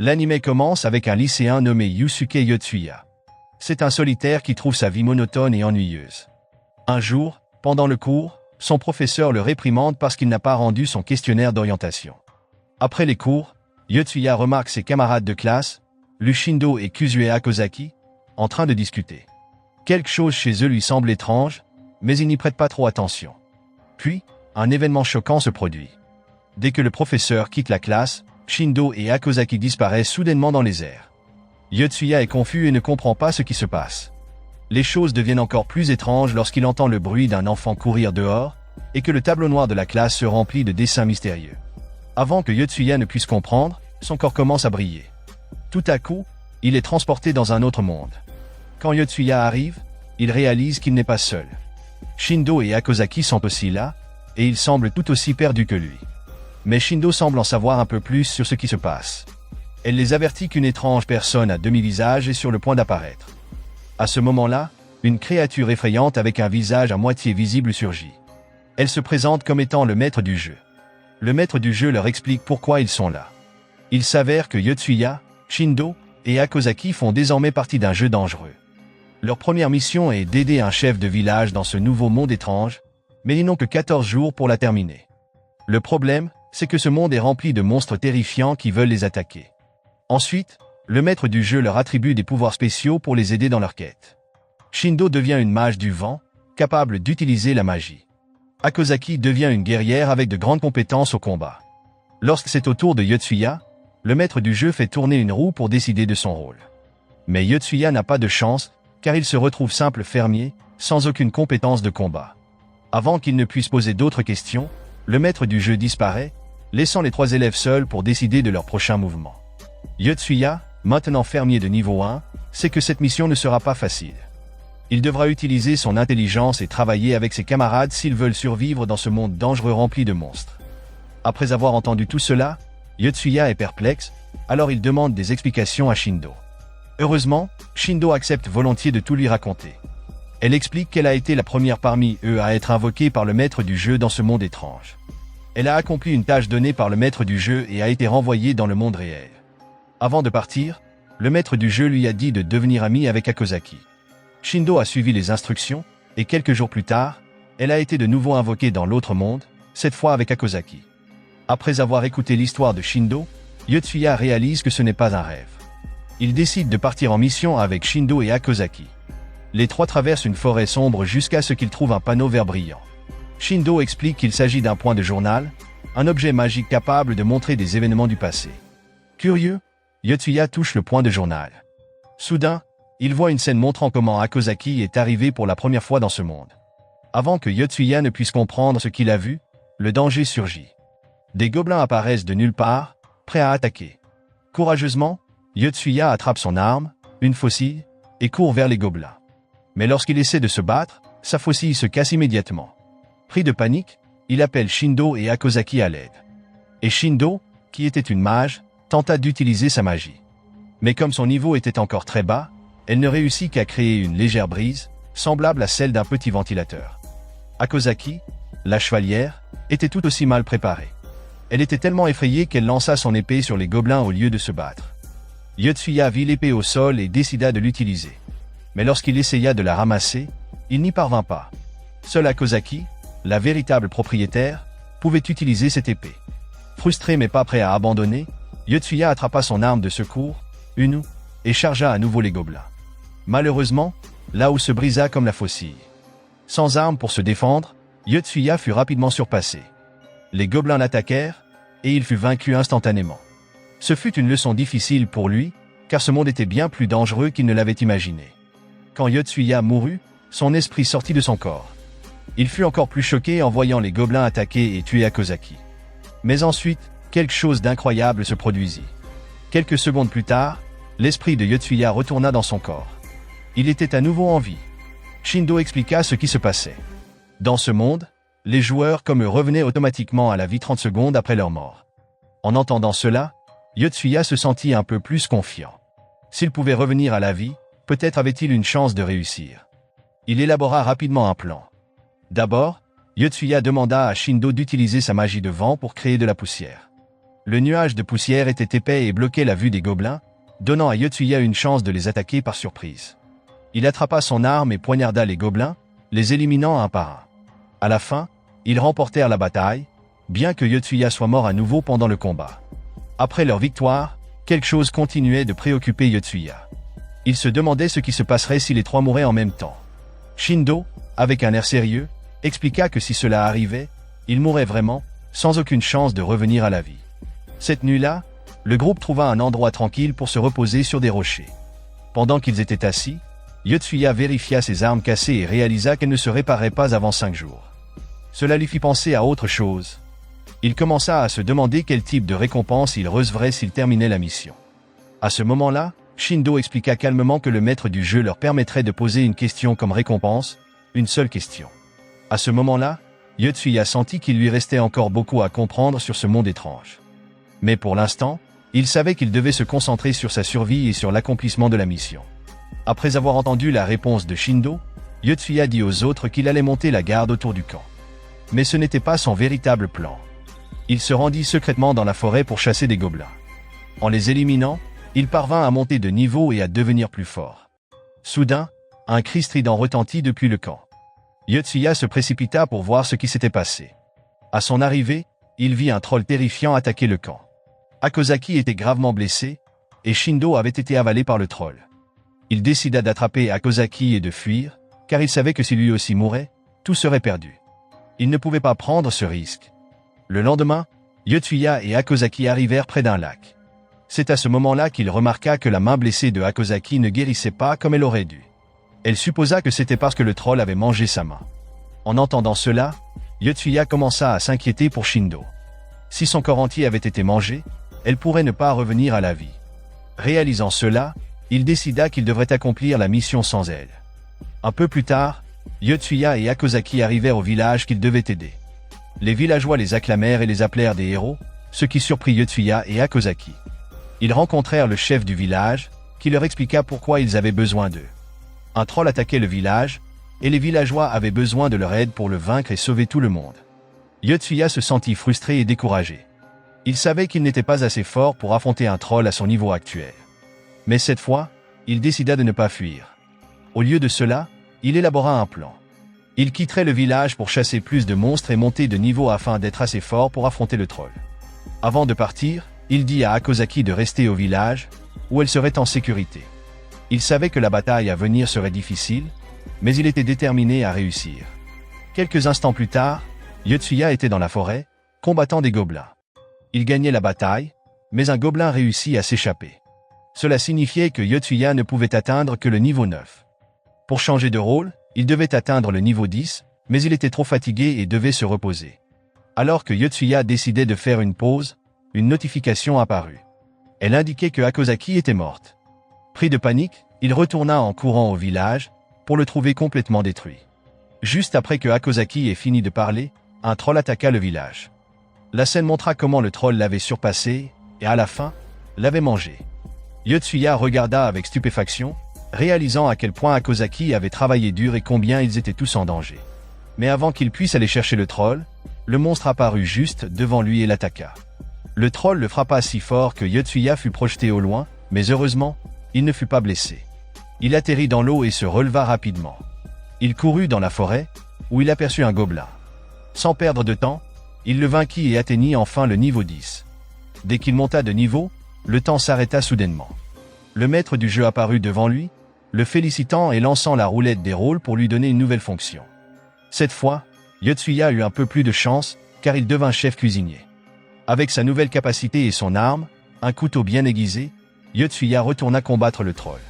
L'anime commence avec un lycéen nommé Yusuke Yotsuya. C'est un solitaire qui trouve sa vie monotone et ennuyeuse. Un jour, pendant le cours, son professeur le réprimande parce qu'il n'a pas rendu son questionnaire d'orientation. Après les cours, Yotsuya remarque ses camarades de classe, Shindo et Kuzue Akozaki, en train de discuter. Quelque chose chez eux lui semble étrange, mais il n'y prête pas trop attention. Puis, un événement choquant se produit. Dès que le professeur quitte la classe, Shindo et Akozaki disparaissent soudainement dans les airs. Yotsuya est confus et ne comprend pas ce qui se passe. Les choses deviennent encore plus étranges lorsqu'il entend le bruit d'un enfant courir dehors, et que le tableau noir de la classe se remplit de dessins mystérieux. Avant que Yotsuya ne puisse comprendre, son corps commence à briller. Tout à coup, il est transporté dans un autre monde. Quand Yotsuya arrive, il réalise qu'il n'est pas seul. Shindo et Akozaki sont aussi là, et ils semblent tout aussi perdus que lui. Mais Shindo semble en savoir un peu plus sur ce qui se passe. Elle les avertit qu'une étrange personne à demi-visage est sur le point d'apparaître. À ce moment-là, une créature effrayante avec un visage à moitié visible surgit. Elle se présente comme étant le maître du jeu. Le maître du jeu leur explique pourquoi ils sont là. Il s'avère que Yotsuya, Shindo et Akozaki font désormais partie d'un jeu dangereux. Leur première mission est d'aider un chef de village dans ce nouveau monde étrange, mais ils n'ont que 14 jours pour la terminer. Le problème, c'est que ce monde est rempli de monstres terrifiants qui veulent les attaquer. Ensuite, le maître du jeu leur attribue des pouvoirs spéciaux pour les aider dans leur quête. Shindo devient une mage du vent, capable d'utiliser la magie. Akozaki devient une guerrière avec de grandes compétences au combat. Lorsque c'est au tour de Yotsuya, le maître du jeu fait tourner une roue pour décider de son rôle. Mais Yotsuya n'a pas de chance, car il se retrouve simple fermier, sans aucune compétence de combat. Avant qu'il ne puisse poser d'autres questions, le maître du jeu disparaît, laissant les 3 élèves seuls pour décider de leur prochain mouvement. Yotsuya, maintenant fermier de niveau 1, sait que cette mission ne sera pas facile. Il devra utiliser son intelligence et travailler avec ses camarades s'ils veulent survivre dans ce monde dangereux rempli de monstres. Après avoir entendu tout cela, Yotsuya est perplexe, alors il demande des explications à Shindo. Heureusement, Shindo accepte volontiers de tout lui raconter. Elle explique qu'elle a été la première parmi eux à être invoquée par le maître du jeu dans ce monde étrange. Elle a accompli une tâche donnée par le maître du jeu et a été renvoyée dans le monde réel. Avant de partir, le maître du jeu lui a dit de devenir ami avec Akozaki. Shindo a suivi les instructions, et quelques jours plus tard, elle a été de nouveau invoquée dans l'autre monde, cette fois avec Akozaki. Après avoir écouté l'histoire de Shindo, Yotsuya réalise que ce n'est pas un rêve. Il décide de partir en mission avec Shindo et Akozaki. Les 3 traversent une forêt sombre jusqu'à ce qu'ils trouvent un panneau vert brillant. Shindo explique qu'il s'agit d'un point de journal, un objet magique capable de montrer des événements du passé. Curieux, Yotsuya touche le point de journal. Soudain, il voit une scène montrant comment Akozaki est arrivé pour la première fois dans ce monde. Avant que Yotsuya ne puisse comprendre ce qu'il a vu, le danger surgit. Des gobelins apparaissent de nulle part, prêts à attaquer. Courageusement, Yotsuya attrape son arme, une faucille, et court vers les gobelins. Mais lorsqu'il essaie de se battre, sa faucille se casse immédiatement. Pris de panique, il appelle Shindo et Akozaki à l'aide. Et Shindo, qui était une mage, tenta d'utiliser sa magie. Mais comme son niveau était encore très bas, elle ne réussit qu'à créer une légère brise, semblable à celle d'un petit ventilateur. Akozaki, la chevalière, était tout aussi mal préparée. Elle était tellement effrayée qu'elle lança son épée sur les gobelins au lieu de se battre. Yotsuya vit l'épée au sol et décida de l'utiliser. Mais lorsqu'il essaya de la ramasser, il n'y parvint pas. Seul Akozaki, la véritable propriétaire, pouvait utiliser cette épée. Frustré mais pas prêt à abandonner, Yotsuya attrapa son arme de secours, une, et chargea à nouveau les gobelins. Malheureusement, là où se brisa comme la faucille. Sans arme pour se défendre, Yotsuya fut rapidement surpassé. Les gobelins l'attaquèrent, et il fut vaincu instantanément. Ce fut une leçon difficile pour lui, car ce monde était bien plus dangereux qu'il ne l'avait imaginé. Quand Yotsuya mourut, son esprit sortit de son corps. Il fut encore plus choqué en voyant les gobelins attaquer et tuer Akozaki. Mais ensuite, quelque chose d'incroyable se produisit. Quelques secondes plus tard, l'esprit de Yotsuya retourna dans son corps. Il était à nouveau en vie. Shindo expliqua ce qui se passait. Dans ce monde, les joueurs comme eux revenaient automatiquement à la vie 30 secondes après leur mort. En entendant cela, Yotsuya se sentit un peu plus confiant. S'il pouvait revenir à la vie, peut-être avait-il une chance de réussir. Il élabora rapidement un plan. D'abord, Yotsuya demanda à Shindo d'utiliser sa magie de vent pour créer de la poussière. Le nuage de poussière était épais et bloquait la vue des gobelins, donnant à Yotsuya une chance de les attaquer par surprise. Il attrapa son arme et poignarda les gobelins, les éliminant un par un. À la fin, ils remportèrent la bataille, bien que Yotsuya soit mort à nouveau pendant le combat. Après leur victoire, quelque chose continuait de préoccuper Yotsuya. Il se demandait ce qui se passerait si les trois mouraient en même temps. Shindo, avec un air sérieux, expliqua que si cela arrivait, ils mourraient vraiment, sans aucune chance de revenir à la vie. Cette nuit-là, le groupe trouva un endroit tranquille pour se reposer sur des rochers. Pendant qu'ils étaient assis, Yotsuya vérifia ses armes cassées et réalisa qu'elles ne se réparaient pas avant 5 jours. Cela lui fit penser à autre chose. Il commença à se demander quel type de récompense il recevrait s'il terminait la mission. À ce moment-là, Shindo expliqua calmement que le maître du jeu leur permettrait de poser une question comme récompense, une seule question. À ce moment-là, Yotsuya sentit qu'il lui restait encore beaucoup à comprendre sur ce monde étrange. Mais pour l'instant, il savait qu'il devait se concentrer sur sa survie et sur l'accomplissement de la mission. Après avoir entendu la réponse de Shindo, Yotsuya dit aux autres qu'il allait monter la garde autour du camp. Mais ce n'était pas son véritable plan. Il se rendit secrètement dans la forêt pour chasser des gobelins. En les éliminant, il parvint à monter de niveau et à devenir plus fort. Soudain, un cri strident retentit depuis le camp. Yotsuya se précipita pour voir ce qui s'était passé. À son arrivée, il vit un troll terrifiant attaquer le camp. Akozaki était gravement blessé, et Shindo avait été avalé par le troll. Il décida d'attraper Akozaki et de fuir, car il savait que si lui aussi mourait, tout serait perdu. Il ne pouvait pas prendre ce risque. Le lendemain, Yotsuya et Akozaki arrivèrent près d'un lac. C'est à ce moment-là qu'il remarqua que la main blessée de Akozaki ne guérissait pas comme elle aurait dû. Elle supposa que c'était parce que le troll avait mangé sa main. En entendant cela, Yotsuya commença à s'inquiéter pour Shindo. Si son corps entier avait été mangé, elle pourrait ne pas revenir à la vie. Réalisant cela, il décida qu'il devrait accomplir la mission sans elle. Un peu plus tard, Yotsuya et Akozaki arrivèrent au village qu'ils devaient aider. Les villageois les acclamèrent et les appelèrent des héros, ce qui surprit Yotsuya et Akozaki. Ils rencontrèrent le chef du village, qui leur expliqua pourquoi ils avaient besoin d'eux. Un troll attaquait le village, et les villageois avaient besoin de leur aide pour le vaincre et sauver tout le monde. Yotsuya se sentit frustré et découragé. Il savait qu'il n'était pas assez fort pour affronter un troll à son niveau actuel. Mais cette fois, il décida de ne pas fuir. Au lieu de cela, il élabora un plan. Il quitterait le village pour chasser plus de monstres et monter de niveau afin d'être assez fort pour affronter le troll. Avant de partir, il dit à Akozaki de rester au village, où elle serait en sécurité. Il savait que la bataille à venir serait difficile, mais il était déterminé à réussir. Quelques instants plus tard, Yotsuya était dans la forêt, combattant des gobelins. Il gagnait la bataille, mais un gobelin réussit à s'échapper. Cela signifiait que Yotsuya ne pouvait atteindre que le niveau 9. Pour changer de rôle, il devait atteindre le niveau 10, mais il était trop fatigué et devait se reposer. Alors que Yotsuya décidait de faire une pause, une notification apparut. Elle indiquait que Akozaki était morte. Pris de panique, il retourna en courant au village, pour le trouver complètement détruit. Juste après que Akozaki ait fini de parler, un troll attaqua le village. La scène montra comment le troll l'avait surpassé, et à la fin, l'avait mangé. Yotsuya regarda avec stupéfaction, réalisant à quel point Akozaki avait travaillé dur et combien ils étaient tous en danger. Mais avant qu'il puisse aller chercher le troll, le monstre apparut juste devant lui et l'attaqua. Le troll le frappa si fort que Yotsuya fut projeté au loin, mais heureusement, il ne fut pas blessé. Il atterrit dans l'eau et se releva rapidement. Il courut dans la forêt, où il aperçut un gobelin. Sans perdre de temps, il le vainquit et atteignit enfin le niveau 10. Dès qu'il monta de niveau, le temps s'arrêta soudainement. Le maître du jeu apparut devant lui, le félicitant et lançant la roulette des rôles pour lui donner une nouvelle fonction. Cette fois, Yotsuya eut un peu plus de chance, car il devint chef cuisinier. Avec sa nouvelle capacité et son arme, un couteau bien aiguisé, Yotsuya retourna combattre le troll.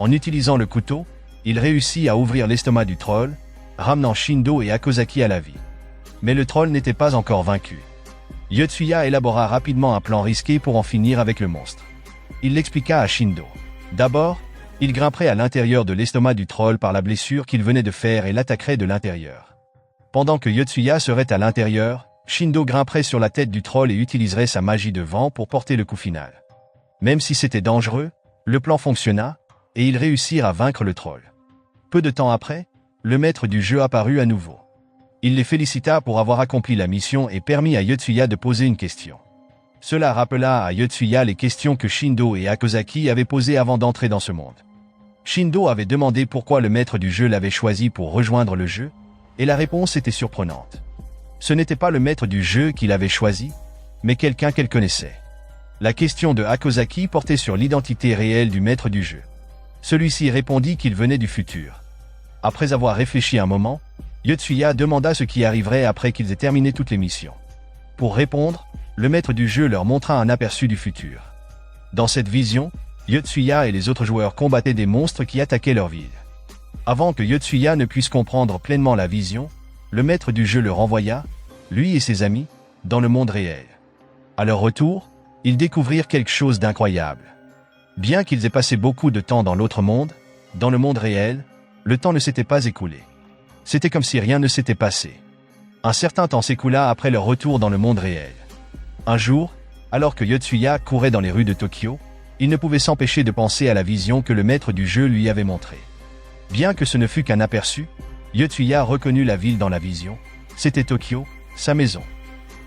En utilisant le couteau, il réussit à ouvrir l'estomac du troll, ramenant Shindo et Akozaki à la vie. Mais le troll n'était pas encore vaincu. Yotsuya élabora rapidement un plan risqué pour en finir avec le monstre. Il l'expliqua à Shindo. D'abord, il grimperait à l'intérieur de l'estomac du troll par la blessure qu'il venait de faire et l'attaquerait de l'intérieur. Pendant que Yotsuya serait à l'intérieur, Shindo grimperait sur la tête du troll et utiliserait sa magie de vent pour porter le coup final. Même si c'était dangereux, le plan fonctionna, et ils réussirent à vaincre le troll. Peu de temps après, le maître du jeu apparut à nouveau. Il les félicita pour avoir accompli la mission et permit à Yotsuya de poser une question. Cela rappela à Yotsuya les questions que Shindo et Akozaki avaient posées avant d'entrer dans ce monde. Shindo avait demandé pourquoi le maître du jeu l'avait choisi pour rejoindre le jeu, et la réponse était surprenante. Ce n'était pas le maître du jeu qui l'avait choisi, mais quelqu'un qu'elle connaissait. La question de Akozaki portait sur l'identité réelle du maître du jeu. Celui-ci répondit qu'il venait du futur. Après avoir réfléchi un moment, Yotsuya demanda ce qui arriverait après qu'ils aient terminé toutes les missions. Pour répondre, le maître du jeu leur montra un aperçu du futur. Dans cette vision, Yotsuya et les autres joueurs combattaient des monstres qui attaquaient leur ville. Avant que Yotsuya ne puisse comprendre pleinement la vision, le maître du jeu le renvoya, lui et ses amis, dans le monde réel. À leur retour, ils découvrirent quelque chose d'incroyable. Bien qu'ils aient passé beaucoup de temps dans l'autre monde, dans le monde réel, le temps ne s'était pas écoulé. C'était comme si rien ne s'était passé. Un certain temps s'écoula après leur retour dans le monde réel. Un jour, alors que Yotsuya courait dans les rues de Tokyo, il ne pouvait s'empêcher de penser à la vision que le maître du jeu lui avait montrée. Bien que ce ne fût qu'un aperçu, Yotsuya reconnut la ville dans la vision. C'était Tokyo, sa maison.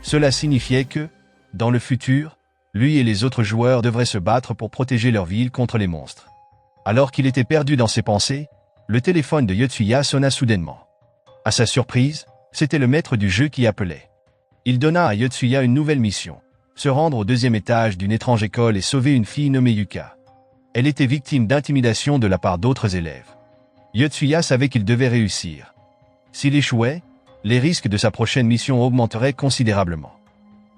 Cela signifiait que, dans le futur, lui et les autres joueurs devraient se battre pour protéger leur ville contre les monstres. Alors qu'il était perdu dans ses pensées, le téléphone de Yotsuya sonna soudainement. À sa surprise, c'était le maître du jeu qui appelait. Il donna à Yotsuya une nouvelle mission, se rendre au 2e étage d'une étrange école et sauver une fille nommée Yuka. Elle était victime d'intimidation de la part d'autres élèves. Yotsuya savait qu'il devait réussir. S'il échouait, les risques de sa prochaine mission augmenteraient considérablement.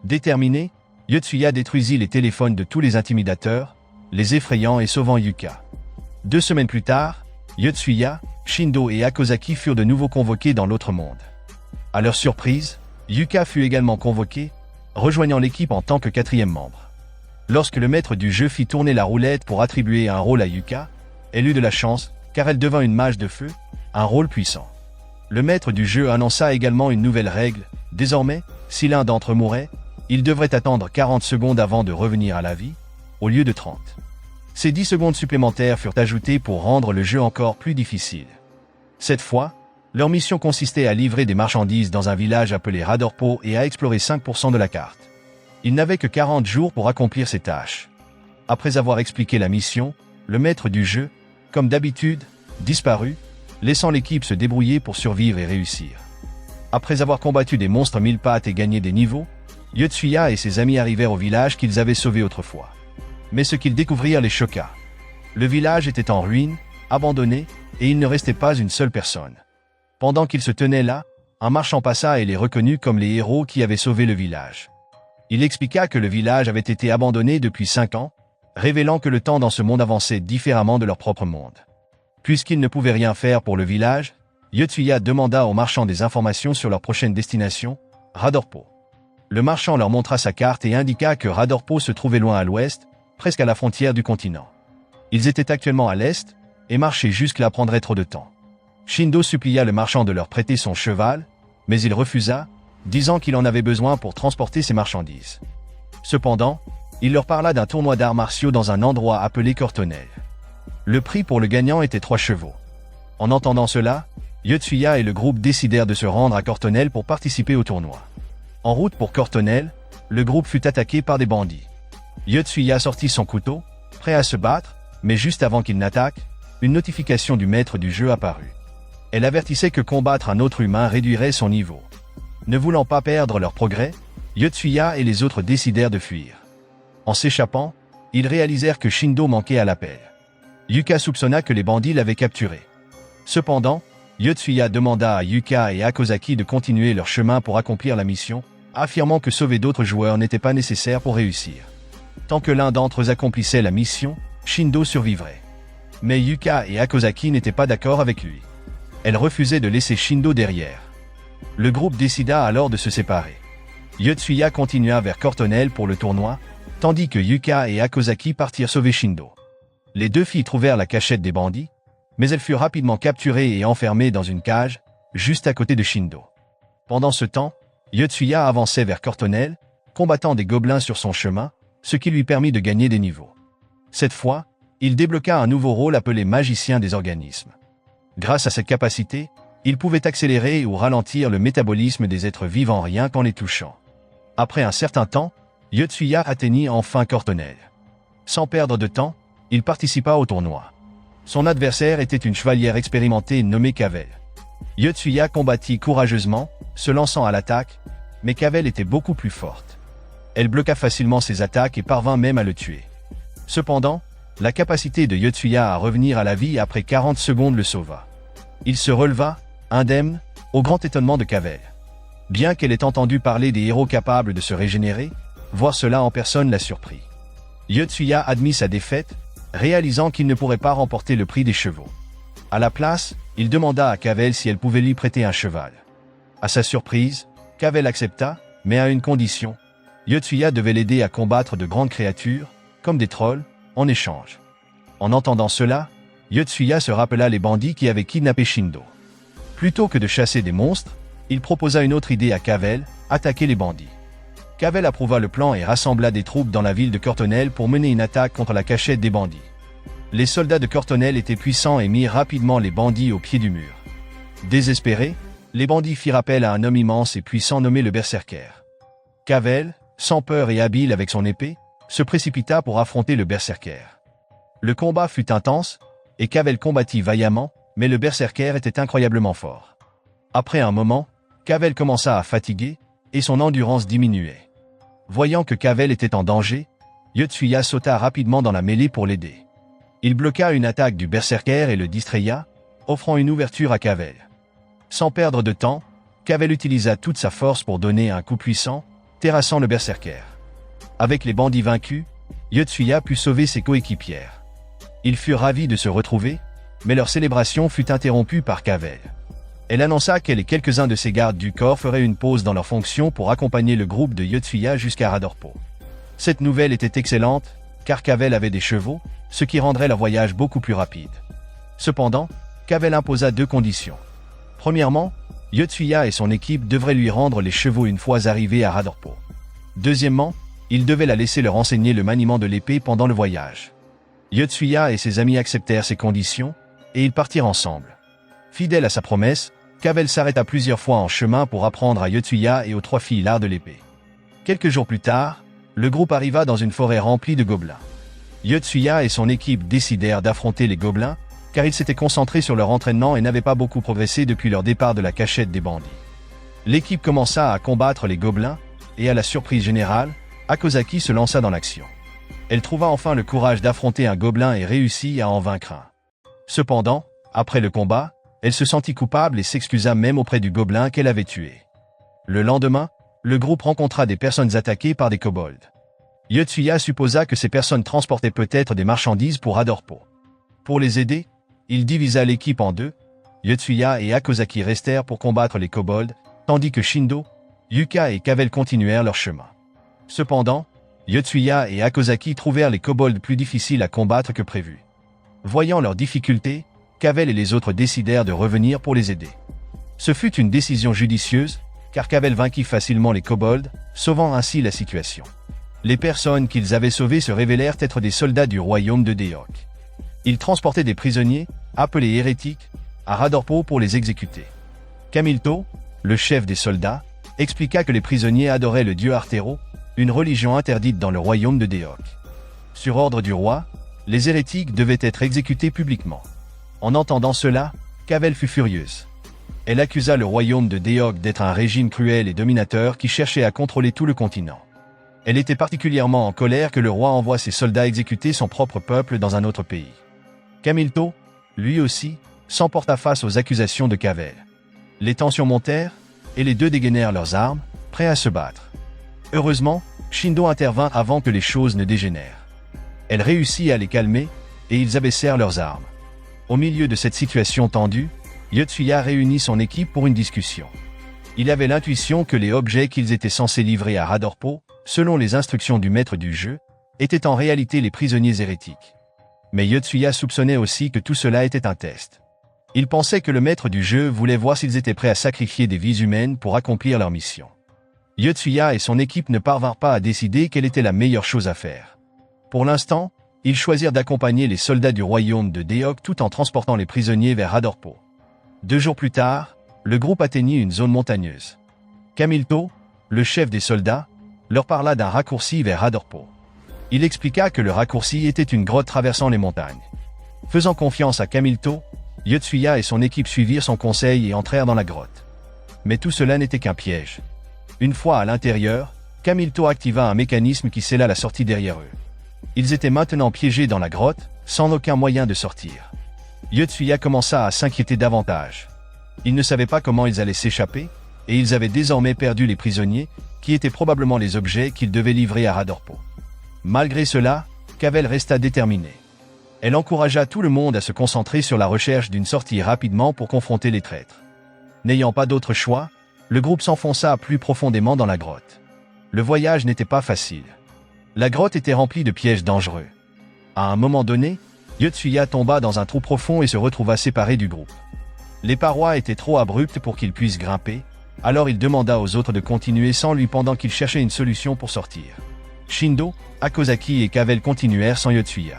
Déterminé, Yotsuya détruisit les téléphones de tous les intimidateurs, les effrayant et sauvant Yuka. 2 semaines plus tard, Yotsuya, Shindo et Akozaki furent de nouveau convoqués dans l'autre monde. À leur surprise, Yuka fut également convoquée, rejoignant l'équipe en tant que 4e membre. Lorsque le maître du jeu fit tourner la roulette pour attribuer un rôle à Yuka, elle eut de la chance, car elle devint une mage de feu, un rôle puissant. Le maître du jeu annonça également une nouvelle règle. Désormais, si l'un d'entre eux mourait, il devrait attendre 40 secondes avant de revenir à la vie, au lieu de 30. Ces 10 secondes supplémentaires furent ajoutées pour rendre le jeu encore plus difficile. Cette fois, leur mission consistait à livrer des marchandises dans un village appelé Radorpo et à explorer 5% de la carte. Ils n'avaient que 40 jours pour accomplir ces tâches. Après avoir expliqué la mission, le maître du jeu, comme d'habitude, disparut, laissant l'équipe se débrouiller pour survivre et réussir. Après avoir combattu des monstres 1000 pattes et gagné des niveaux, Yotsuya et ses amis arrivèrent au village qu'ils avaient sauvé autrefois. Mais ce qu'ils découvrirent les choqua. Le village était en ruine, abandonné, et il ne restait pas une seule personne. Pendant qu'ils se tenaient là, un marchand passa et les reconnut comme les héros qui avaient sauvé le village. Il expliqua que le village avait été abandonné depuis 5 ans, révélant que le temps dans ce monde avançait différemment de leur propre monde. Puisqu'ils ne pouvaient rien faire pour le village, Yotsuya demanda aux marchands des informations sur leur prochaine destination, Radorpo. Le marchand leur montra sa carte et indiqua que Radorpo se trouvait loin à l'ouest, presque à la frontière du continent. Ils étaient actuellement à l'est, et marcher jusque-là prendrait trop de temps. Shindo supplia le marchand de leur prêter son cheval, mais il refusa, disant qu'il en avait besoin pour transporter ses marchandises. Cependant, il leur parla d'un tournoi d'arts martiaux dans un endroit appelé Cortonel. Le prix pour le gagnant était 3 chevaux. En entendant cela, Yotsuya et le groupe décidèrent de se rendre à Cortonel pour participer au tournoi. En route pour Cortonel, le groupe fut attaqué par des bandits. Yotsuya sortit son couteau, prêt à se battre, mais juste avant qu'il n'attaque, une notification du maître du jeu apparut. Elle avertissait que combattre un autre humain réduirait son niveau. Ne voulant pas perdre leur progrès, Yotsuya et les autres décidèrent de fuir. En s'échappant, ils réalisèrent que Shindo manquait à l'appel. Yuka soupçonna que les bandits l'avaient capturé. Cependant, Yotsuya demanda à Yuka et Akozaki de continuer leur chemin pour accomplir la mission, affirmant que sauver d'autres joueurs n'était pas nécessaire pour réussir. Tant que l'un d'entre eux accomplissait la mission, Shindo survivrait. Mais Yuka et Akozaki n'étaient pas d'accord avec lui. Elle refusait de laisser Shindo derrière. Le groupe décida alors de se séparer. Yotsuya continua vers Cortonel pour le tournoi, tandis que Yuka et Akozaki partirent sauver Shindo. Les 2 filles trouvèrent la cachette des bandits, mais elles furent rapidement capturées et enfermées dans une cage, juste à côté de Shindo. Pendant ce temps, Yotsuya avançait vers Cortonel, combattant des gobelins sur son chemin, ce qui lui permit de gagner des niveaux. Cette fois, il débloqua un nouveau rôle appelé magicien des organismes. Grâce à cette capacité, il pouvait accélérer ou ralentir le métabolisme des êtres vivants rien qu'en les touchant. Après un certain temps, Yotsuya atteignit enfin Cortonel. Sans perdre de temps, il participa au tournoi. Son adversaire était une chevalière expérimentée nommée Cavell. Yotsuya combattit courageusement, se lançant à l'attaque, mais Cavell était beaucoup plus forte. Elle bloqua facilement ses attaques et parvint même à le tuer. Cependant, la capacité de Yotsuya à revenir à la vie après 40 secondes le sauva. Il se releva, indemne, au grand étonnement de Cavell. Bien qu'elle ait entendu parler des héros capables de se régénérer, voir cela en personne l'a surpris. Yotsuya admit sa défaite, réalisant qu'il ne pourrait pas remporter le prix des chevaux. À la place, il demanda à Cavell si elle pouvait lui prêter un cheval. À sa surprise, Cavell accepta, mais à une condition. Yotsuya devait l'aider à combattre de grandes créatures, comme des trolls, en échange. En entendant cela, Yotsuya se rappela les bandits qui avaient kidnappé Shindo. Plutôt que de chasser des monstres, il proposa une autre idée à Cavell, attaquer les bandits. Cavell approuva le plan et rassembla des troupes dans la ville de Cortonel pour mener une attaque contre la cachette des bandits. Les soldats de Cortonel étaient puissants et mirent rapidement les bandits au pied du mur. Désespérés, les bandits firent appel à un homme immense et puissant nommé le Berserker. Cavell, sans peur et habile avec son épée, se précipita pour affronter le Berserker. Le combat fut intense, et Cavell combattit vaillamment, mais le Berserker était incroyablement fort. Après un moment, Cavell commença à fatiguer, et son endurance diminuait. Voyant que Cavell était en danger, Yotsuya sauta rapidement dans la mêlée pour l'aider. Il bloqua une attaque du Berserker et le distraya, offrant une ouverture à Cavell. Sans perdre de temps, Cavell utilisa toute sa force pour donner un coup puissant, terrassant le Berserker. Avec les bandits vaincus, Yotsuya put sauver ses coéquipières. Ils furent ravis de se retrouver, mais leur célébration fut interrompue par Cavell. Elle annonça qu'elle et quelques-uns de ses gardes du corps feraient une pause dans leur fonction pour accompagner le groupe de Yotsuya jusqu'à Radorpo. Cette nouvelle était excellente, car Cavell avait des chevaux, ce qui rendrait leur voyage beaucoup plus rapide. Cependant, Cavell imposa 2 conditions. Premièrement, Yotsuya et son équipe devraient lui rendre les chevaux une fois arrivés à Radorpo. Deuxièmement, il devait la laisser leur enseigner le maniement de l'épée pendant le voyage. Yotsuya et ses amis acceptèrent ces conditions, et ils partirent ensemble. Fidèle à sa promesse, Cavell s'arrêta plusieurs fois en chemin pour apprendre à Yotsuya et aux 3 filles l'art de l'épée. Quelques jours plus tard, le groupe arriva dans une forêt remplie de gobelins. Yotsuya et son équipe décidèrent d'affronter les gobelins, car ils s'étaient concentrés sur leur entraînement et n'avaient pas beaucoup progressé depuis leur départ de la cachette des bandits. L'équipe commença à combattre les gobelins, et à la surprise générale, Akosaki se lança dans l'action. Elle trouva enfin le courage d'affronter un gobelin et réussit à en vaincre un. Cependant, après le combat, elle se sentit coupable et s'excusa même auprès du gobelin qu'elle avait tué. Le lendemain, le groupe rencontra des personnes attaquées par des kobolds. Yotsuya supposa que ces personnes transportaient peut-être des marchandises pour Radorpo. Pour les aider, il divisa l'équipe en 2. Yotsuya et Akosaki restèrent pour combattre les kobolds, tandis que Shindo, Yuka et Cavell continuèrent leur chemin. Cependant, Yotsuya et Akosaki trouvèrent les kobolds plus difficiles à combattre que prévu. Voyant leurs difficultés, Cavell et les autres décidèrent de revenir pour les aider. Ce fut une décision judicieuse, car Cavell vainquit facilement les kobolds, sauvant ainsi la situation. Les personnes qu'ils avaient sauvées se révélèrent être des soldats du royaume de Deok. Ils transportaient des prisonniers, appelés hérétiques, à Radorpo pour les exécuter. Camilto, le chef des soldats, expliqua que les prisonniers adoraient le dieu Artero, une religion interdite dans le royaume de Deok. Sur ordre du roi, les hérétiques devaient être exécutés publiquement. En entendant cela, Cavell fut furieuse. Elle accusa le royaume de Deok d'être un régime cruel et dominateur qui cherchait à contrôler tout le continent. Elle était particulièrement en colère que le roi envoie ses soldats exécuter son propre peuple dans un autre pays. Camilto, lui aussi, s'emporta face aux accusations de Cavell. Les tensions montèrent, et les deux dégainèrent leurs armes, prêts à se battre. Heureusement, Shindo intervint avant que les choses ne dégénèrent. Elle réussit à les calmer, et ils abaissèrent leurs armes. Au milieu de cette situation tendue, Yotsuya réunit son équipe pour une discussion. Il avait l'intuition que les objets qu'ils étaient censés livrer à Radorpo, selon les instructions du maître du jeu, étaient en réalité les prisonniers hérétiques. Mais Yotsuya soupçonnait aussi que tout cela était un test. Il pensait que le maître du jeu voulait voir s'ils étaient prêts à sacrifier des vies humaines pour accomplir leur mission. Yotsuya et son équipe ne parvinrent pas à décider quelle était la meilleure chose à faire. Pour l'instant, ils choisirent d'accompagner les soldats du royaume de Deok tout en transportant les prisonniers vers Radorpo. 2 jours plus tard, le groupe atteignit une zone montagneuse. Camilto, le chef des soldats, leur parla d'un raccourci vers Radorpo. Il expliqua que le raccourci était une grotte traversant les montagnes. Faisant confiance à Camilto, Yotsuya et son équipe suivirent son conseil et entrèrent dans la grotte. Mais tout cela n'était qu'un piège. Une fois à l'intérieur, Camilto activa un mécanisme qui scella la sortie derrière eux. Ils étaient maintenant piégés dans la grotte, sans aucun moyen de sortir. Yotsuya commença à s'inquiéter davantage. Ils ne savaient pas comment ils allaient s'échapper, et ils avaient désormais perdu les prisonniers, qui étaient probablement les objets qu'ils devaient livrer à Radorpo. Malgré cela, Cavell resta déterminée. Elle encouragea tout le monde à se concentrer sur la recherche d'une sortie rapidement pour confronter les traîtres. N'ayant pas d'autre choix, le groupe s'enfonça plus profondément dans la grotte. Le voyage n'était pas facile. La grotte était remplie de pièges dangereux. À un moment donné, Yotsuya tomba dans un trou profond et se retrouva séparé du groupe. Les parois étaient trop abruptes pour qu'il puisse grimper, alors il demanda aux autres de continuer sans lui pendant qu'il cherchait une solution pour sortir. Shindo, Akozaki et Cavell continuèrent sans Yotsuya.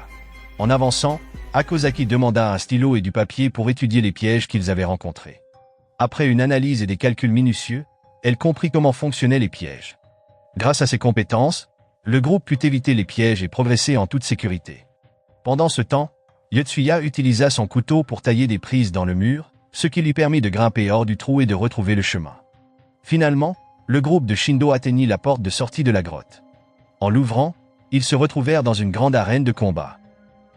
En avançant, Akozaki demanda un stylo et du papier pour étudier les pièges qu'ils avaient rencontrés. Après une analyse et des calculs minutieux, elle comprit comment fonctionnaient les pièges. Grâce à ses compétences, le groupe put éviter les pièges et progresser en toute sécurité. Pendant ce temps, Yotsuya utilisa son couteau pour tailler des prises dans le mur, ce qui lui permit de grimper hors du trou et de retrouver le chemin. Finalement, le groupe de Shindo atteignit la porte de sortie de la grotte. En l'ouvrant, ils se retrouvèrent dans une grande arène de combat.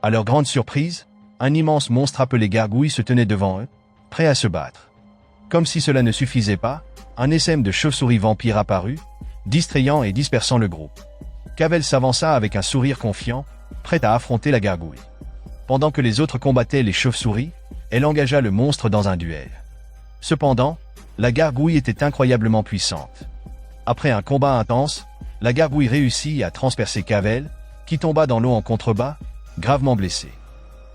À leur grande surprise, un immense monstre appelé Gargouille se tenait devant eux, prêt à se battre. Comme si cela ne suffisait pas, un essaim de chauves-souris vampires apparut, distrayant et dispersant le groupe. Cavell s'avança avec un sourire confiant, prêt à affronter la gargouille. Pendant que les autres combattaient les chauves-souris, elle engagea le monstre dans un duel. Cependant, la gargouille était incroyablement puissante. Après un combat intense, la gargouille réussit à transpercer Cavell, qui tomba dans l'eau en contrebas, gravement blessé.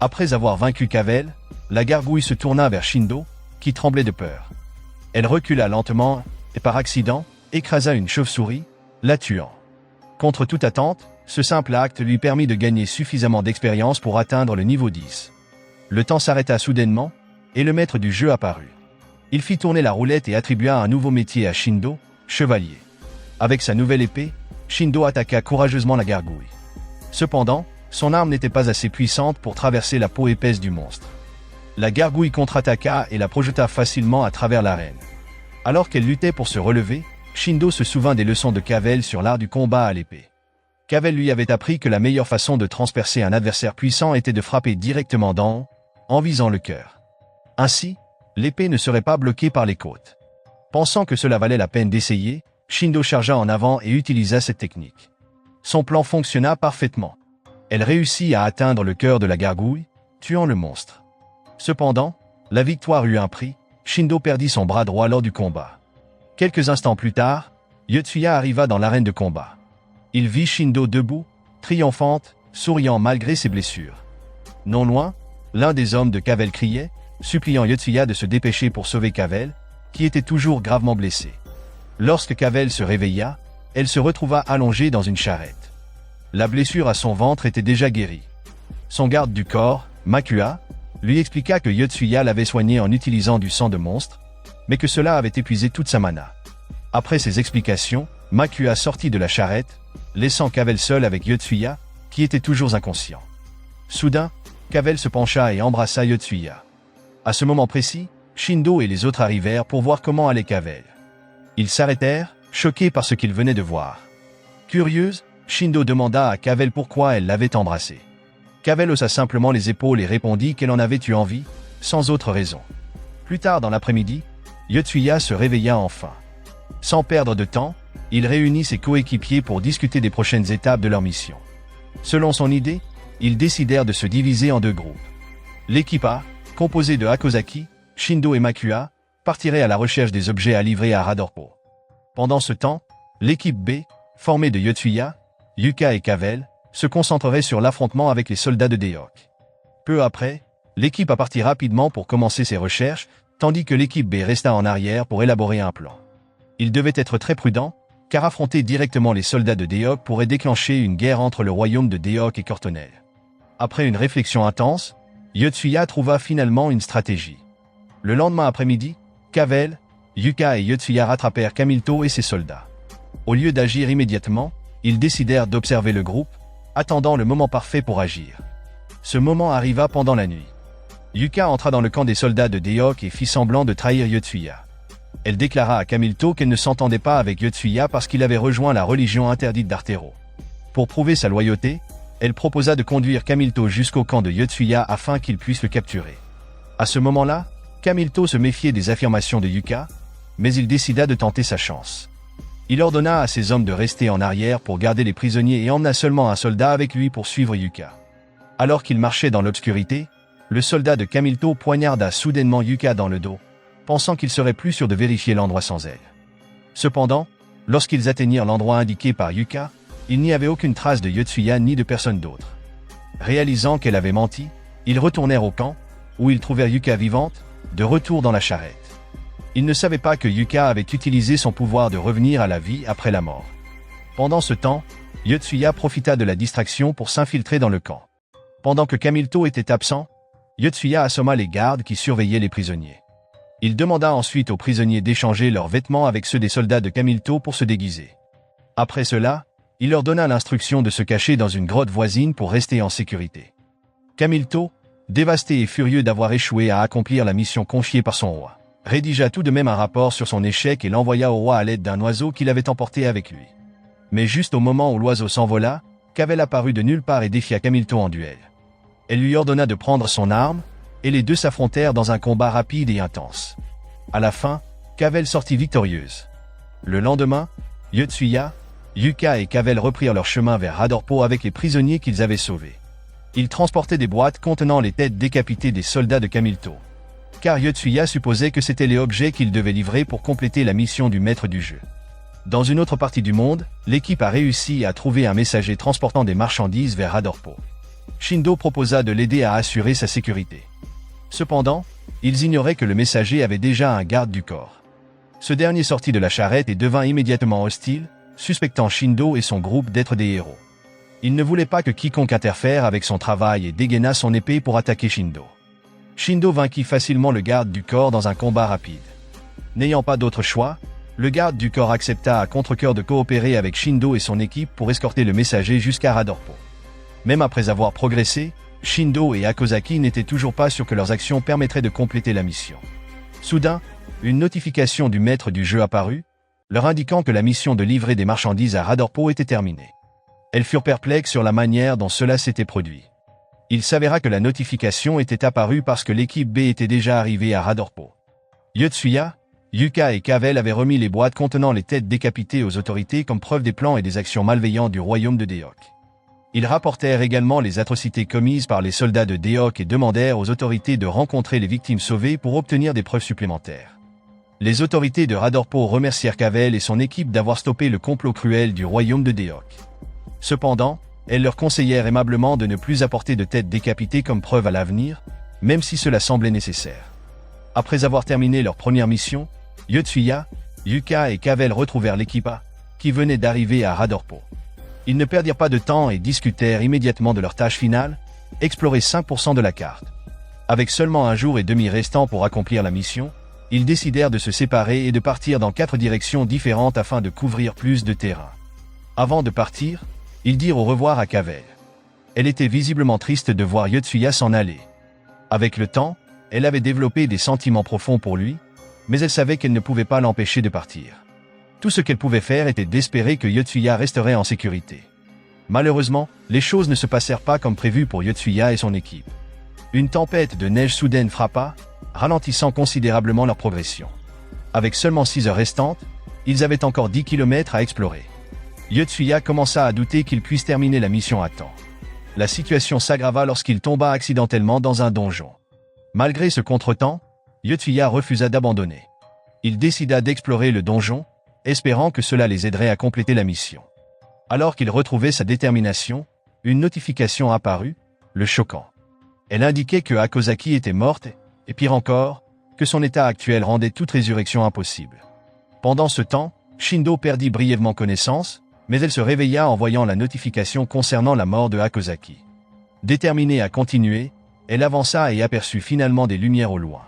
Après avoir vaincu Cavell, la gargouille se tourna vers Shindo, qui tremblait de peur. Elle recula lentement et par accident, écrasa une chauve-souris, la tuant. Contre toute attente, ce simple acte lui permit de gagner suffisamment d'expérience pour atteindre le niveau 10. Le temps s'arrêta soudainement, et le maître du jeu apparut. Il fit tourner la roulette et attribua un nouveau métier à Shindo, chevalier. Avec sa nouvelle épée, Shindo attaqua courageusement la gargouille. Cependant, son arme n'était pas assez puissante pour traverser la peau épaisse du monstre. La gargouille contre-attaqua et la projeta facilement à travers l'arène. Alors qu'elle luttait pour se relever, Shindo se souvint des leçons de Cavell sur l'art du combat à l'épée. Cavell lui avait appris que la meilleure façon de transpercer un adversaire puissant était de frapper directement d'en haut, en visant le cœur. Ainsi, l'épée ne serait pas bloquée par les côtes. Pensant que cela valait la peine d'essayer, Shindo chargea en avant et utilisa cette technique. Son plan fonctionna parfaitement. Elle réussit à atteindre le cœur de la gargouille, tuant le monstre. Cependant, la victoire eut un prix, Shindo perdit son bras droit lors du combat. Quelques instants plus tard, Yotsuya arriva dans l'arène de combat. Il vit Shindo debout, triomphante, souriant malgré ses blessures. Non loin, l'un des hommes de Cavell criait, suppliant Yotsuya de se dépêcher pour sauver Cavell, qui était toujours gravement blessé. Lorsque Cavell se réveilla, elle se retrouva allongée dans une charrette. La blessure à son ventre était déjà guérie. Son garde du corps, Makua, lui expliqua que Yotsuya l'avait soigné en utilisant du sang de monstre, mais que cela avait épuisé toute sa mana. Après ces explications, Makua sortit de la charrette, laissant Cavell seul avec Yotsuya, qui était toujours inconscient. Soudain, Cavell se pencha et embrassa Yotsuya. À ce moment précis, Shindo et les autres arrivèrent pour voir comment allait Cavell. Ils s'arrêtèrent, choqués par ce qu'ils venaient de voir. Curieuse, Shindo demanda à Cavell pourquoi elle l'avait embrassé. Cavell haussa simplement les épaules et répondit qu'elle en avait eu envie, sans autre raison. Plus tard dans l'après-midi, Yotsuya se réveilla enfin. Sans perdre de temps, il réunit ses coéquipiers pour discuter des prochaines étapes de leur mission. Selon son idée, ils décidèrent de se diviser en deux groupes. L'équipe A, composée de Akozaki, Shindo et Makua, partirait à la recherche des objets à livrer à Radorpo. Pendant ce temps, l'équipe B, formée de Yotsuya, Yuka et Cavell, se concentrerait sur l'affrontement avec les soldats de Deok. Peu après, l'équipe A partit rapidement pour commencer ses recherches, tandis que l'équipe B resta en arrière pour élaborer un plan. Il devait être très prudent, car affronter directement les soldats de Deok pourrait déclencher une guerre entre le royaume de Deok et Cortonel. Après une réflexion intense, Yotsuya trouva finalement une stratégie. Le lendemain après-midi, Cavell, Yuka et Yotsuya rattrapèrent Camilto et ses soldats. Au lieu d'agir immédiatement, ils décidèrent d'observer le groupe, attendant le moment parfait pour agir. Ce moment arriva pendant la nuit. Yuka entra dans le camp des soldats de Deok et fit semblant de trahir Yotsuya. Elle déclara à Kamilto qu'elle ne s'entendait pas avec Yotsuya parce qu'il avait rejoint la religion interdite d'Artero. Pour prouver sa loyauté, elle proposa de conduire Kamilto jusqu'au camp de Yotsuya afin qu'il puisse le capturer. À ce moment-là, Kamilto se méfiait des affirmations de Yuka, mais il décida de tenter sa chance. Il ordonna à ses hommes de rester en arrière pour garder les prisonniers et emmena seulement un soldat avec lui pour suivre Yuka. Alors qu'il marchait dans l'obscurité, le soldat de Kamilto poignarda soudainement Yuka dans le dos, pensant qu'il serait plus sûr de vérifier l'endroit sans elle. Cependant, lorsqu'ils atteignirent l'endroit indiqué par Yuka, il n'y avait aucune trace de Yotsuya ni de personne d'autre. Réalisant qu'elle avait menti, ils retournèrent au camp, où ils trouvèrent Yuka vivante, de retour dans la charrette. Ils ne savaient pas que Yuka avait utilisé son pouvoir de revenir à la vie après la mort. Pendant ce temps, Yotsuya profita de la distraction pour s'infiltrer dans le camp. Pendant que Kamilto était absent, Yotsuya assomma les gardes qui surveillaient les prisonniers. Il demanda ensuite aux prisonniers d'échanger leurs vêtements avec ceux des soldats de Kamilto pour se déguiser. Après cela, il leur donna l'instruction de se cacher dans une grotte voisine pour rester en sécurité. Kamilto, dévasté et furieux d'avoir échoué à accomplir la mission confiée par son roi, rédigea tout de même un rapport sur son échec et l'envoya au roi à l'aide d'un oiseau qu'il avait emporté avec lui. Mais juste au moment où l'oiseau s'envola, Cavell apparut de nulle part et défia Kamilto en duel. Elle lui ordonna de prendre son arme, et les deux s'affrontèrent dans un combat rapide et intense. À la fin, Cavell sortit victorieuse. Le lendemain, Yotsuya, Yuka et Cavell reprirent leur chemin vers Radorpo avec les prisonniers qu'ils avaient sauvés. Ils transportaient des boîtes contenant les têtes décapitées des soldats de Kamilto. Car Yotsuya supposait que c'étaient les objets qu'ils devaient livrer pour compléter la mission du maître du jeu. Dans une autre partie du monde, l'équipe a réussi à trouver un messager transportant des marchandises vers Radorpo. Shindo proposa de l'aider à assurer sa sécurité. Cependant, ils ignoraient que le messager avait déjà un garde du corps. Ce dernier sortit de la charrette et devint immédiatement hostile, suspectant Shindo et son groupe d'être des héros. Il ne voulait pas que quiconque interfère avec son travail et dégaina son épée pour attaquer Shindo. Shindo vainquit facilement le garde du corps dans un combat rapide. N'ayant pas d'autre choix, le garde du corps accepta à contre-cœur de coopérer avec Shindo et son équipe pour escorter le messager jusqu'à Radorpo. Même après avoir progressé, Shindo et Akozaki n'étaient toujours pas sûrs que leurs actions permettraient de compléter la mission. Soudain, une notification du maître du jeu apparut, leur indiquant que la mission de livrer des marchandises à Radorpo était terminée. Elles furent perplexes sur la manière dont cela s'était produit. Il s'avéra que la notification était apparue parce que l'équipe B était déjà arrivée à Radorpo. Yotsuya, Yuka et Cavell avaient remis les boîtes contenant les têtes décapitées aux autorités comme preuve des plans et des actions malveillantes du royaume de Deok. Ils rapportèrent également les atrocités commises par les soldats de Deok et demandèrent aux autorités de rencontrer les victimes sauvées pour obtenir des preuves supplémentaires. Les autorités de Radorpo remercièrent Cavell et son équipe d'avoir stoppé le complot cruel du royaume de Deok. Cependant, elles leur conseillèrent aimablement de ne plus apporter de têtes décapitées comme preuve à l'avenir, même si cela semblait nécessaire. Après avoir terminé leur première mission, Yotsuya, Yuka et Cavell retrouvèrent l'équipe A, qui venait d'arriver à Radorpo. Ils ne perdirent pas de temps et discutèrent immédiatement de leur tâche finale, explorer 5% de la carte. Avec seulement un jour et demi restant pour accomplir la mission, ils décidèrent de se séparer et de partir dans 4 directions différentes afin de couvrir plus de terrain. Avant de partir, ils dirent au revoir à Cavell. Elle était visiblement triste de voir Yotsuya s'en aller. Avec le temps, elle avait développé des sentiments profonds pour lui, mais elle savait qu'elle ne pouvait pas l'empêcher de partir. Tout ce qu'elle pouvait faire était d'espérer que Yotsuya resterait en sécurité. Malheureusement, les choses ne se passèrent pas comme prévu pour Yotsuya et son équipe. Une tempête de neige soudaine frappa, ralentissant considérablement leur progression. Avec seulement 6 heures restantes, ils avaient encore 10 km à explorer. Yotsuya commença à douter qu'il puisse terminer la mission à temps. La situation s'aggrava lorsqu'il tomba accidentellement dans un donjon. Malgré ce contretemps, Yotsuya refusa d'abandonner. Il décida d'explorer le donjon, espérant que cela les aiderait à compléter la mission. Alors qu'il retrouvait sa détermination, une notification apparut, le choquant. Elle indiquait que Akozaki était morte, et pire encore, que son état actuel rendait toute résurrection impossible. Pendant ce temps, Shindo perdit brièvement connaissance, mais elle se réveilla en voyant la notification concernant la mort de Akozaki. Déterminée à continuer, elle avança et aperçut finalement des lumières au loin.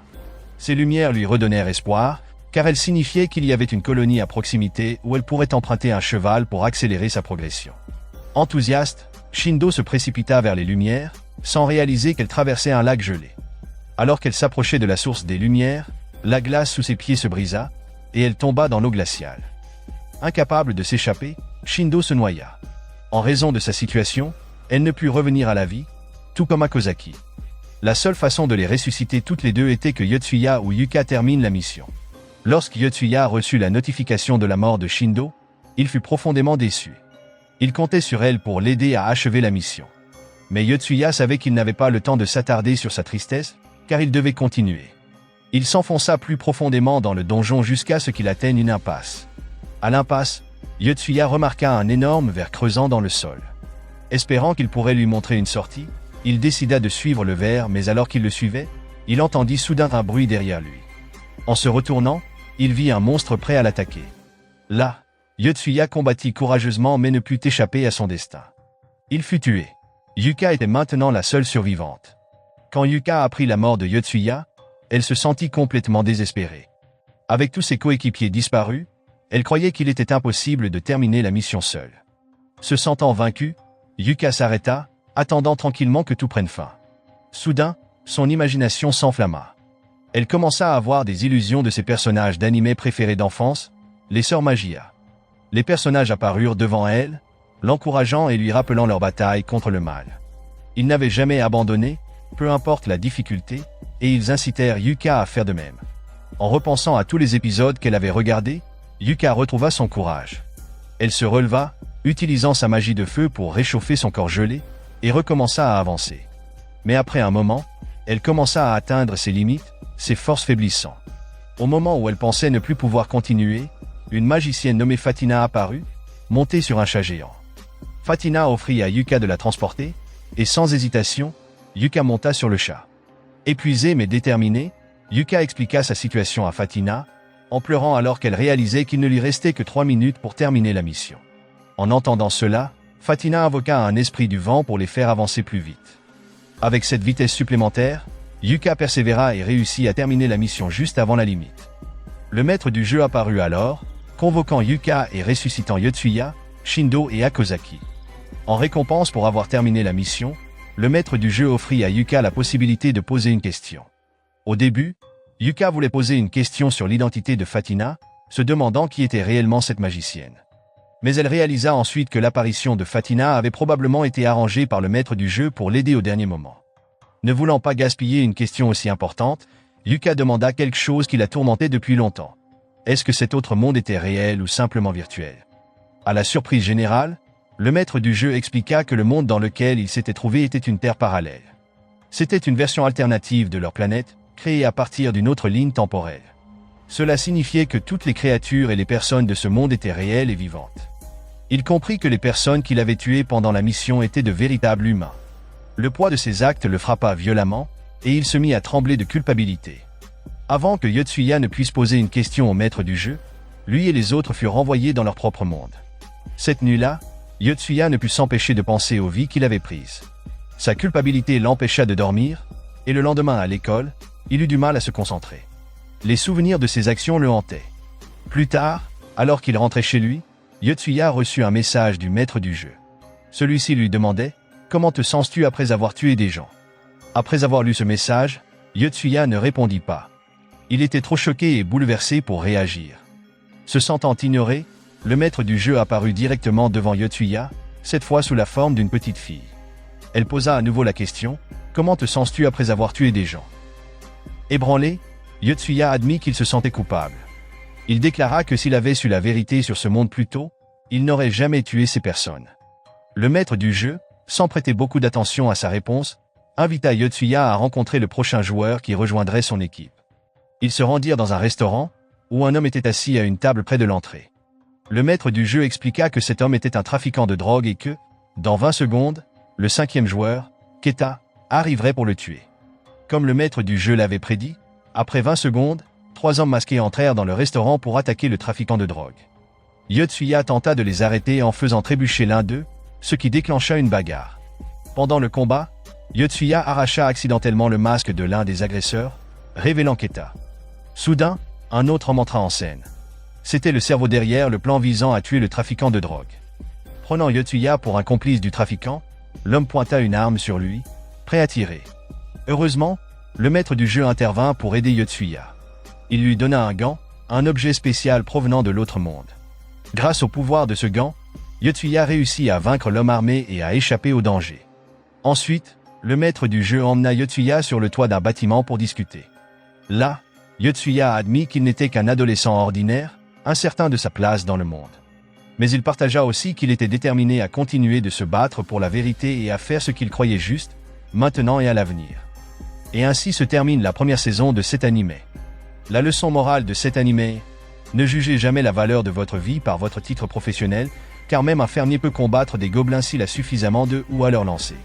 Ces lumières lui redonnèrent espoir, car elle signifiait qu'il y avait une colonie à proximité où elle pourrait emprunter un cheval pour accélérer sa progression. Enthousiaste, Shindo se précipita vers les lumières, sans réaliser qu'elle traversait un lac gelé. Alors qu'elle s'approchait de la source des lumières, la glace sous ses pieds se brisa, et elle tomba dans l'eau glaciale. Incapable de s'échapper, Shindo se noya. En raison de sa situation, elle ne put revenir à la vie, tout comme Akosaki. La seule façon de les ressusciter toutes les deux était que Yotsuya ou Yuka terminent la mission. Lorsque Yotsuya reçut la notification de la mort de Shindo, il fut profondément déçu. Il comptait sur elle pour l'aider à achever la mission. Mais Yotsuya savait qu'il n'avait pas le temps de s'attarder sur sa tristesse, car il devait continuer. Il s'enfonça plus profondément dans le donjon jusqu'à ce qu'il atteigne une impasse. À l'impasse, Yotsuya remarqua un énorme ver creusant dans le sol. Espérant qu'il pourrait lui montrer une sortie, il décida de suivre le ver, mais alors qu'il le suivait, il entendit soudain un bruit derrière lui. En se retournant, il vit un monstre prêt à l'attaquer. Là, Yotsuya combattit courageusement mais ne put échapper à son destin. Il fut tué. Yuka était maintenant la seule survivante. Quand Yuka apprit la mort de Yotsuya, elle se sentit complètement désespérée. Avec tous ses coéquipiers disparus, elle croyait qu'il était impossible de terminer la mission seule. Se sentant vaincue, Yuka s'arrêta, attendant tranquillement que tout prenne fin. Soudain, son imagination s'enflamma. Elle commença à avoir des illusions de ses personnages d'anime préférés d'enfance, les sœurs Magia. Les personnages apparurent devant elle, l'encourageant et lui rappelant leur bataille contre le mal. Ils n'avaient jamais abandonné, peu importe la difficulté, et ils incitèrent Yuka à faire de même. En repensant à tous les épisodes qu'elle avait regardés, Yuka retrouva son courage. Elle se releva, utilisant sa magie de feu pour réchauffer son corps gelé, et recommença à avancer. Mais après un moment, elle commença à atteindre ses limites, ses forces faiblissant. Au moment où elle pensait ne plus pouvoir continuer, une magicienne nommée Fatina apparut, montée sur un chat géant. Fatina offrit à Yuka de la transporter, et sans hésitation, Yuka monta sur le chat. Épuisée mais déterminée, Yuka expliqua sa situation à Fatina, en pleurant alors qu'elle réalisait qu'il ne lui restait que 3 minutes pour terminer la mission. En entendant cela, Fatina invoqua un esprit du vent pour les faire avancer plus vite. Avec cette vitesse supplémentaire, Yuka persévéra et réussit à terminer la mission juste avant la limite. Le maître du jeu apparut alors, convoquant Yuka et ressuscitant Yotsuya, Shindo et Akosaki. En récompense pour avoir terminé la mission, le maître du jeu offrit à Yuka la possibilité de poser une question. Au début, Yuka voulait poser une question sur l'identité de Fatina, se demandant qui était réellement cette magicienne. Mais elle réalisa ensuite que l'apparition de Fatina avait probablement été arrangée par le maître du jeu pour l'aider au dernier moment. Ne voulant pas gaspiller une question aussi importante, Yuka demanda quelque chose qui la tourmentait depuis longtemps. Est-ce que cet autre monde était réel ou simplement virtuel? À la surprise générale, le maître du jeu expliqua que le monde dans lequel il s'était trouvé était une terre parallèle. C'était une version alternative de leur planète, créée à partir d'une autre ligne temporelle. Cela signifiait que toutes les créatures et les personnes de ce monde étaient réelles et vivantes. Il comprit que les personnes qu'il avait tuées pendant la mission étaient de véritables humains. Le poids de ses actes le frappa violemment, et il se mit à trembler de culpabilité. Avant que Yotsuya ne puisse poser une question au maître du jeu, lui et les autres furent renvoyés dans leur propre monde. Cette nuit-là, Yotsuya ne put s'empêcher de penser aux vies qu'il avait prises. Sa culpabilité l'empêcha de dormir, et le lendemain à l'école, il eut du mal à se concentrer. Les souvenirs de ses actions le hantaient. Plus tard, alors qu'il rentrait chez lui, Yotsuya reçut un message du maître du jeu. Celui-ci lui demandait « Comment te sens-tu après avoir tué des gens ?» Après avoir lu ce message, Yotsuya ne répondit pas. Il était trop choqué et bouleversé pour réagir. Se sentant ignoré, le maître du jeu apparut directement devant Yotsuya, cette fois sous la forme d'une petite fille. Elle posa à nouveau la question « Comment te sens-tu après avoir tué des gens ?» Ébranlé, Yotsuya admit qu'il se sentait coupable. Il déclara que s'il avait su la vérité sur ce monde plus tôt, il n'aurait jamais tué ces personnes. Le maître du jeu, sans prêter beaucoup d'attention à sa réponse, invita Yotsuya à rencontrer le prochain joueur qui rejoindrait son équipe. Ils se rendirent dans un restaurant, où un homme était assis à une table près de l'entrée. Le maître du jeu expliqua que cet homme était un trafiquant de drogue et que, dans 20 secondes, le 5e joueur, Keta, arriverait pour le tuer. Comme le maître du jeu l'avait prédit, après 20 secondes, 3 hommes masqués entrèrent dans le restaurant pour attaquer le trafiquant de drogue. Yotsuya tenta de les arrêter en faisant trébucher l'un d'eux, ce qui déclencha une bagarre. Pendant le combat, Yotsuya arracha accidentellement le masque de l'un des agresseurs, révélant Keta. Soudain, Un autre homme entra en scène. C'était le cerveau derrière le plan visant à tuer le trafiquant de drogue. Prenant Yotsuya pour un complice du trafiquant, l'homme pointa une arme sur lui, prêt à tirer. Heureusement, le maître du jeu intervint pour aider Yotsuya. Il lui donna un gant, un objet spécial provenant de l'autre monde. Grâce au pouvoir de ce gant, Yotsuya réussit à vaincre l'homme armé et à échapper au danger. Ensuite, le maître du jeu emmena Yotsuya sur le toit d'un bâtiment pour discuter. Là, Yotsuya a admis qu'il n'était qu'un adolescent ordinaire, incertain de sa place dans le monde. Mais il partagea aussi qu'il était déterminé à continuer de se battre pour la vérité et à faire ce qu'il croyait juste, maintenant et à l'avenir. Et ainsi se termine la première saison de cet animé. La leçon morale de cet animé: ne jugez jamais la valeur de votre vie par votre titre professionnel, car même un fermier peut combattre des gobelins s'il a suffisamment d'eux ou à leur lancer.